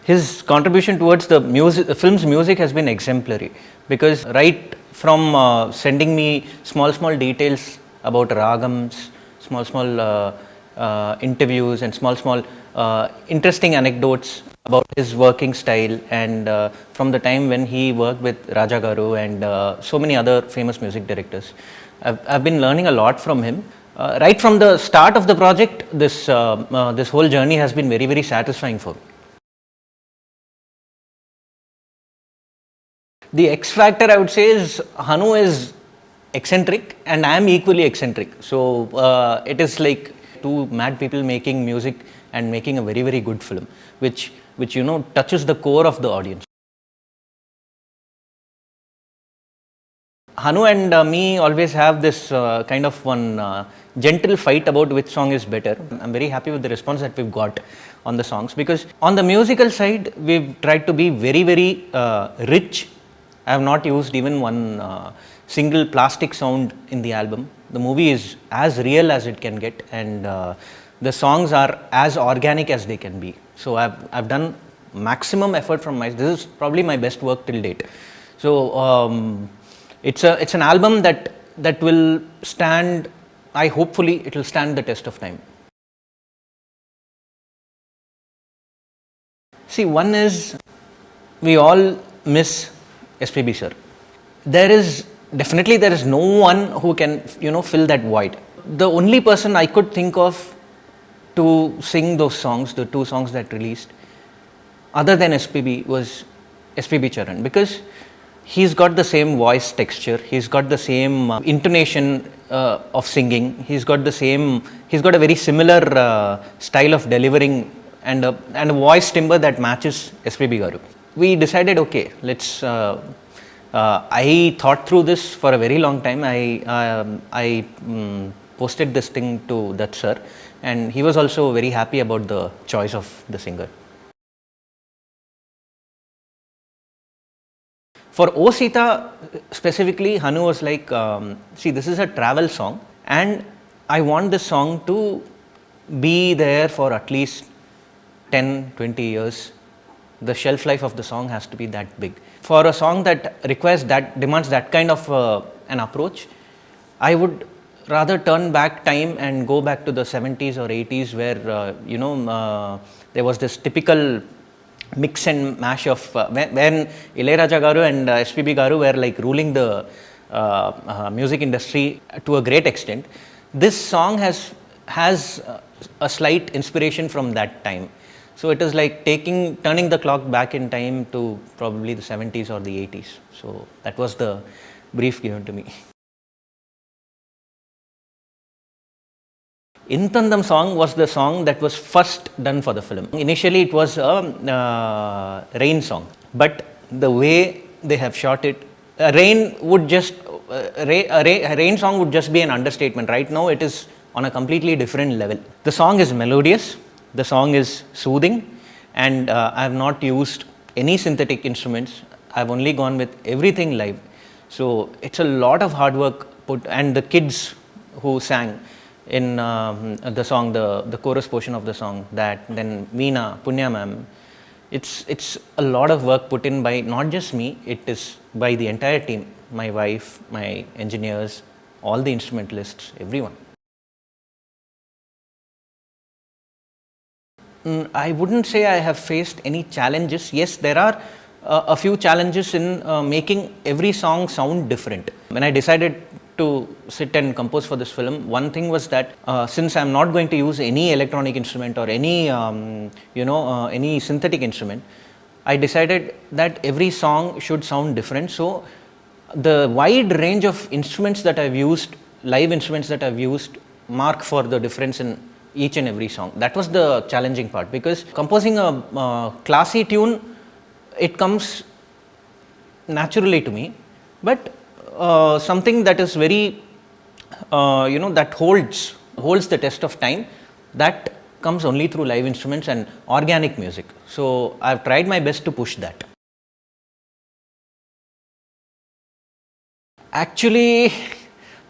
His contribution towards the film's music has been exemplary, because right from sending me small details about ragams, small interviews and small interesting anecdotes about his working style, and from the time when he worked with Raja Garu and so many other famous music directors. I've been learning a lot from him. Right from the start of the project, this whole journey has been very satisfying for me. The X factor, I would say, is Hanu is eccentric and I am equally eccentric. So it is like two mad people making music and making a very good film, which touches the core of the audience. Hanu and me always have this kind of one gentle fight about which song is better. I'm very happy with the response that we've got on the songs, because on the musical side, we've tried to be very rich. I have not used even one single plastic sound in the album. The movie is as real as it can get, and the songs are as organic as they can be. So I've done maximum effort from this is probably my best work till date. So it's an album that will stand. Hopefully it will stand the test of time. See, one is we all miss SPB sir. There is no one who can fill that void. The only person I could think of to sing those songs, the two songs that released, other than SPB, was SPB Charan, because he's got the same voice texture, he's got the same intonation of singing, he's got a very similar style of delivering, and a voice timbre that matches SPB Garu. We decided, okay, let's. I thought through this for a very long time. I posted this thing to that sir, and he was also very happy about the choice of the singer. For O Sita specifically, Hanu was like, see, this is a travel song, and I want this song to be there for at least 10-20 years. The shelf life of the song has to be that big. For a song that demands that kind of an approach, I would rather turn back time and go back to the 70s or 80s, where there was this typical mix and mash of when Ilayaraja Garu and SPB Garu were like ruling the music industry to a great extent. This song has a slight inspiration from that time. So it is like turning the clock back in time to probably the 70s or the 80s. So that was the brief given to me. Intandam song was the song that was first done for the film. Initially it was a rain song, but the way they have shot it, a rain song would just be an understatement. Right now it is on a completely different level. The song is melodious, the song is soothing, and I have not used any synthetic instruments. I have only gone with everything live. So it's a lot of hard work put, and the kids who sang in the song, the chorus portion of the song, that then Veena, Punya ma'am, it's a lot of work put in by not just me, it is by the entire team, my wife, my engineers, all the instrumentalists, everyone. I wouldn't say I have faced any challenges. Yes, there are a few challenges in making every song sound different. When I decided to sit and compose for this film, one thing was that since I'm not going to use any electronic instrument or any any synthetic instrument, I decided that every song should sound different. So the wide range of instruments that I've used, live instruments that I've used, mark for the difference in each and every song. That was the challenging part, because composing a classy tune, it comes naturally to me, but something that is very that holds the test of time, that comes only through live instruments and organic music. So I've tried my best to push that. Actually,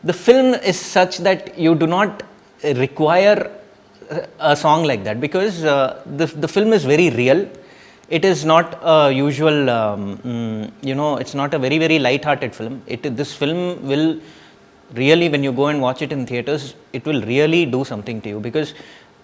the film is such that you do not require a song like that, because the film is very real, It is not a usual, it's not a very, very light-hearted film. This film will really, when you go and watch it in theaters, it will really do something to you, because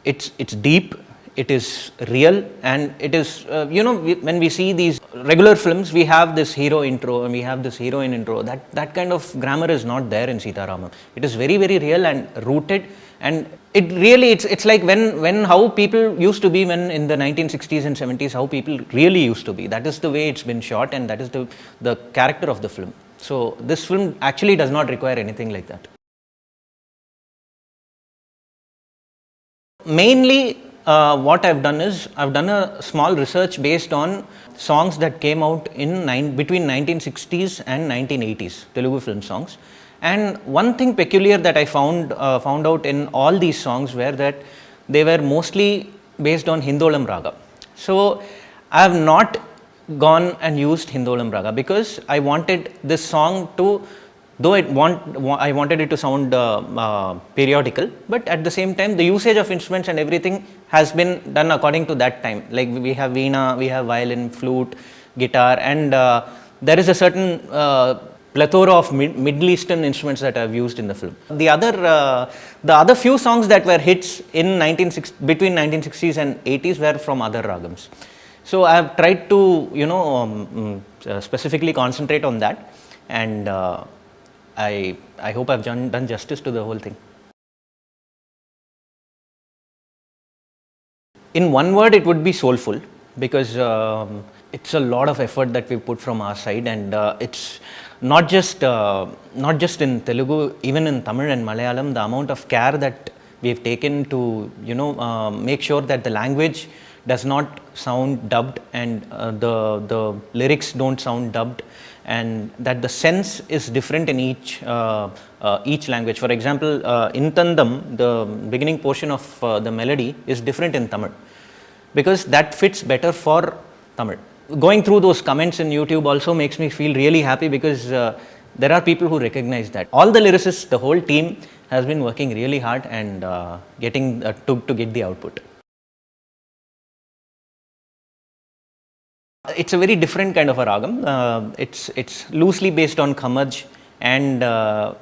it's deep, it is real, and it is, when we see these regular films, we have this hero intro and we have this heroine intro. That kind of grammar is not there in Sita Ramam. It is very, very real and rooted, and it really, it's like when how people used to be when in the 1960s and 70s, how people really used to be. That is the way it's been shot, and that is the character of the film. So this film actually does not require anything like that. Mainly, what I've done is, I've done a small research based on songs that came out in between 1960s and 1980s, Telugu film songs. And one thing peculiar that I found out in all these songs were that they were mostly based on Hindolam raga. So I have not gone and used Hindolam raga, because I wanted this song to, though I wanted it to sound periodical, but at the same time the usage of instruments and everything has been done according to that time. Like we have veena, we have violin, flute, guitar, and there is a certain plethora of Middle Eastern instruments that I've used in the film. The other few songs that were hits in between 1960s and 80s were from other ragams. So I have tried to specifically concentrate on that, and I hope I've done justice to the whole thing. In one word, it would be soulful, because it's a lot of effort that we put from our side, and it's not just in Telugu, even in Tamil and Malayalam, the amount of care that we've taken to make sure that the language does not sound dubbed, and the lyrics don't sound dubbed, and that the sense is different in each language. For example, in Tandam, the beginning portion of the melody is different in Tamil, because that fits better for Tamil. Going through those comments in YouTube also makes me feel really happy, because there are people who recognize that. All the lyricists, the whole team has been working really hard and getting to get the output. It's a very different kind of a ragam. It's loosely based on Khamaj and a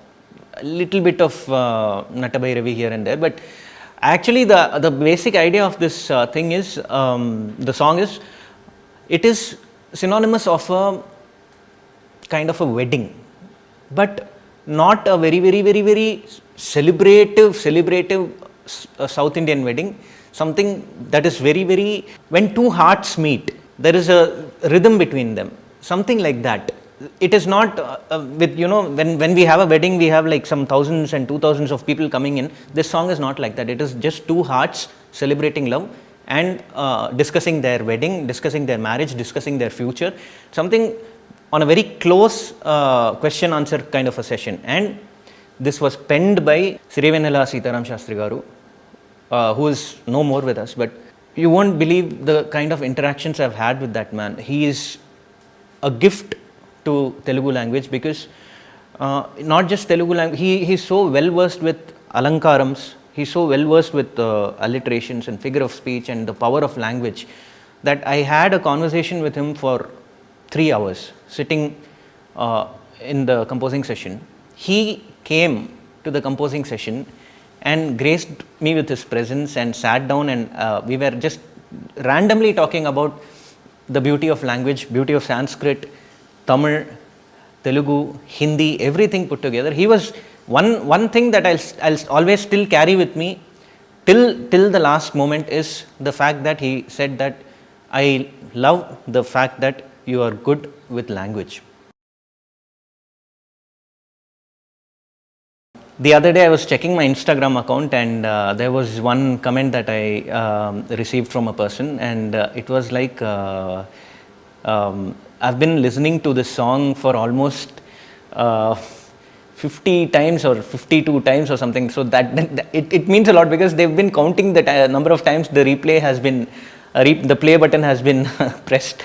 little bit of Nattabhairavi here and there, but actually the basic idea of this thing is, the song is, it is synonymous of a kind of a wedding, but not a very, very, very, very celebrative South Indian wedding. Something that is very, very, when two hearts meet, there is a rhythm between them, something like that. It is not with, when we have a wedding, we have like some thousands and 2,000s of people coming in. This song is not like that. It is just two hearts celebrating love and discussing their wedding, discussing their marriage, discussing their future, something on a very close question answer kind of a session. And this was penned by Sirivenela Sita Ramam Shastri Garu, who is no more with us, but you won't believe the kind of interactions I've had with that man. He is a gift to Telugu language, because not just Telugu language, he's so well versed with alankarams, he's so well versed with alliterations and figure of speech and the power of language, that I had a conversation with him for 3 hours sitting in the composing session. He came to the composing session and graced me with his presence and sat down, and we were just randomly talking about the beauty of language, beauty of Sanskrit, Tamil, Telugu, Hindi, everything put together. He was one thing that I'll always still carry with me till the last moment is the fact that he said that I love the fact that you are good with language. The other day I was checking my Instagram account, and there was one comment that I received from a person, and it was like, I've been listening to this song for almost 50 times or 52 times or something. So that it means a lot, because they've been counting the number of times the replay has been, the play button has been pressed.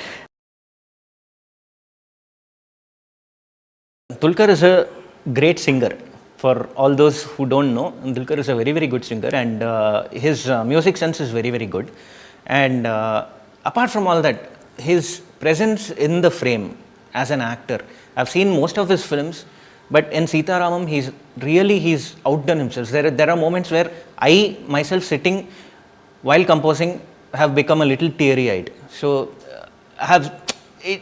Dulquer is a great singer. For all those who don't know, Dulquer is a very, very good singer, and his music sense is very, very good. And apart from all that, his presence in the frame as an actor. I've seen most of his films, but in Sita Ramam, he's outdone himself. There are moments where I myself sitting while composing have become a little teary-eyed. So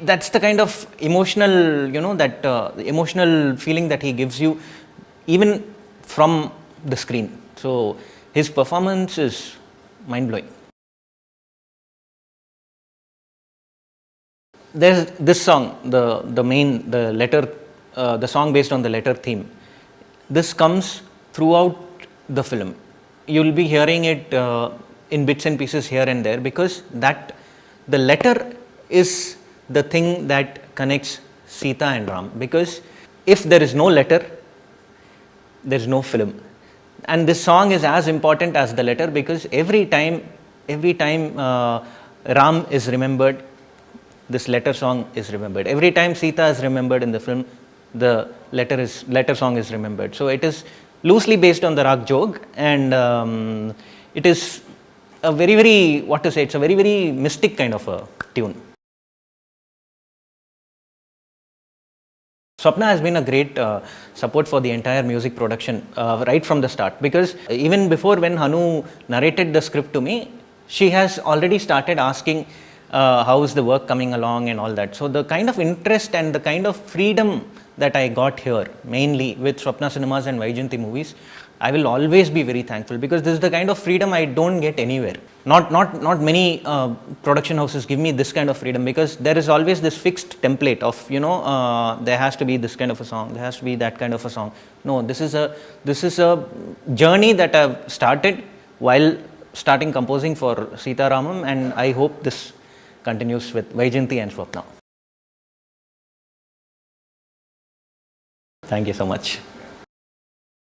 that's the kind of emotional, the emotional feeling that he gives you, even from the screen. So his performance is mind-blowing. There's this song, the song based on the letter theme. This comes throughout the film. You'll be hearing it in bits and pieces here and there, because the letter is the thing that connects Sita and Ram. Because if there is no letter, there's no film. And this song is as important as the letter, because every time Ram is remembered, this letter song is remembered. Every time Sita is remembered in the film, the letter song is remembered. So it is loosely based on the Rag Jog, and it is a it's a very, very mystic kind of a tune. Swapna has been a great support for the entire music production right from the start, because even before, when Hanu narrated the script to me, she has already started asking how is the work coming along and all that. So the kind of interest and the kind of freedom that I got here, mainly with Swapna Cinemas and Vaijayanti Movies, I will always be very thankful, because this is the kind of freedom I don't get anywhere. Not many production houses give me this kind of freedom, because there is always this fixed template of, there has to be this kind of a song, there has to be that kind of a song. No, this is a journey that I've started while starting composing for Sita Ramam, and I hope this continues with Vaijayanti and Swapna. Thank you so much.